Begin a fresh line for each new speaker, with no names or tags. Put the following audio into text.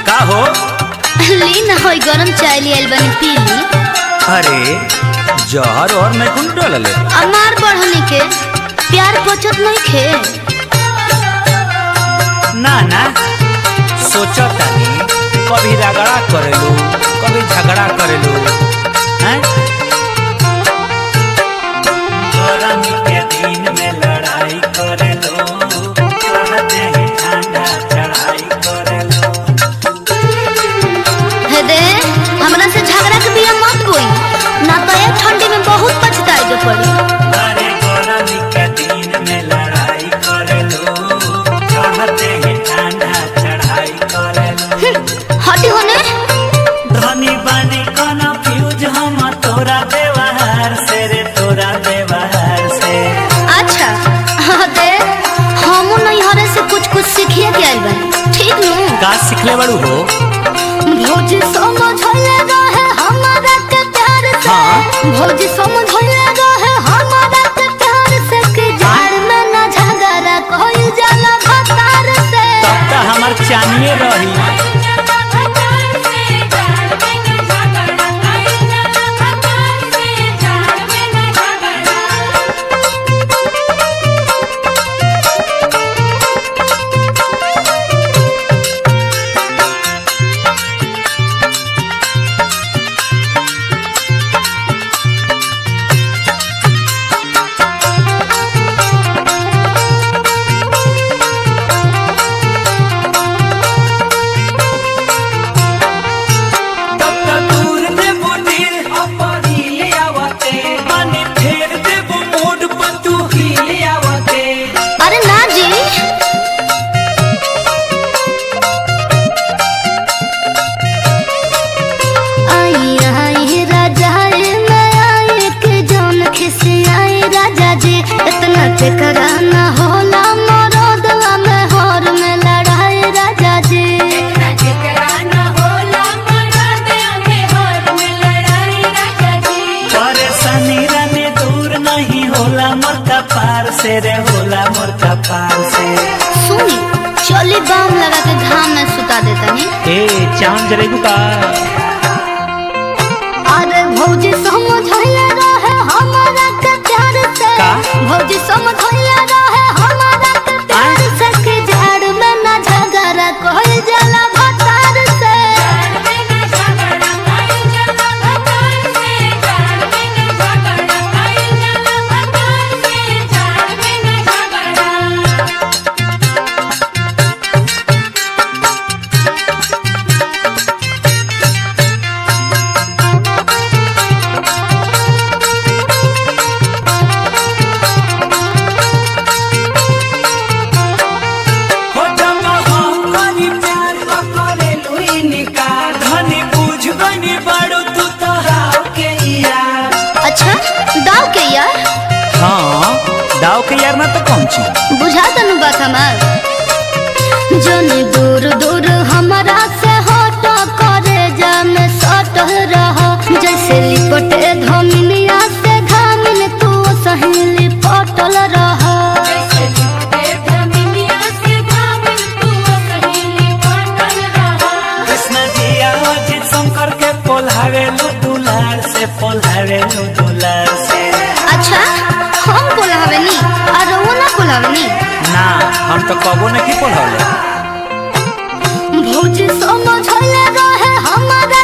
का हो?
ली ना होई गरम चाय लियल बनी पी ली।
अरे जहर और नहीं कुन डलले।
अमार बढ़नी के प्यार पचत नहीं खे।
ना ना सोचो तानी कभी रगड़ा करेलू कभी झगड़ा करेलू हैं? गरमी के दिन में लड़ाई करेलू कहते हैं ठंडा चढ़ाई करेलू।
हे दे हमरा से झगड़ा के बिया मत बोई ना तो ये ठंडी में बहुत पछताए के पड़ी।
अरे गरमी के दिन में लड़ाई करेलू कहते हैं ठंडा चढ़ाई करेलू।
हटी होने
धनी बानी कोना फ्यूज हम तोरा व्यवहार से रे तोरा व्यवहार से।
अच्छा हाँ दे हमू नहीं हरे से कुछ सीखिए के आइल बा ठीक नु।
का सिखले बड़ू हो?
भौजी समझले रहे हमारा के प्यार से।
हाँ।
भौजी समझले रहे हमारा के प्यार से कि जाड़ में ना झगड़ा कोई जाला भतार से।
तब तो हमार चानिए रही।
अरे ना जी आई आई राजा मैं आई के जौन खिसियाई राजा जी इतना के कराना होला मरोदवा में हर में लड़ाई राजा जी।
परेशानी रहने दूर नहीं होला मोरका पार से रे होला मोरका पार से।
सुनी चली बाम लगा के घाम में सुता देता नहीं।
ए चांद जरेगू का?
अरे भौजी समझले रहे हमारा के प्यार से।
का?
भौजी समझले रहे हमारा के प्यार से कि झाड़ में ना झगड़ा कोई जाला भतार से।
हो जब हम कनी प्यार करेलू इनकार धनी बुझ गनी बड़ू तू तो राव के यार।
अच्छा दाव के यार?
हाँ दाव के यार ना तो कौन ची
बुझा तनु बात हमार। जने दूर दूर हमारा से हट करे जा में सट रह जैसे लिपटे धमिनिया से घामिन तू सही लिपटल रह।
कृष्ण जी अजित शंकर के पोल्हावेलू दुलार से पोल्हावेलू दुलार से।
अच्छा हम बोलावे नी और वो ना बोलावे नी।
ना हम तो कबो नहीं पोल्हावे।
भौजी समझले रहे हमारा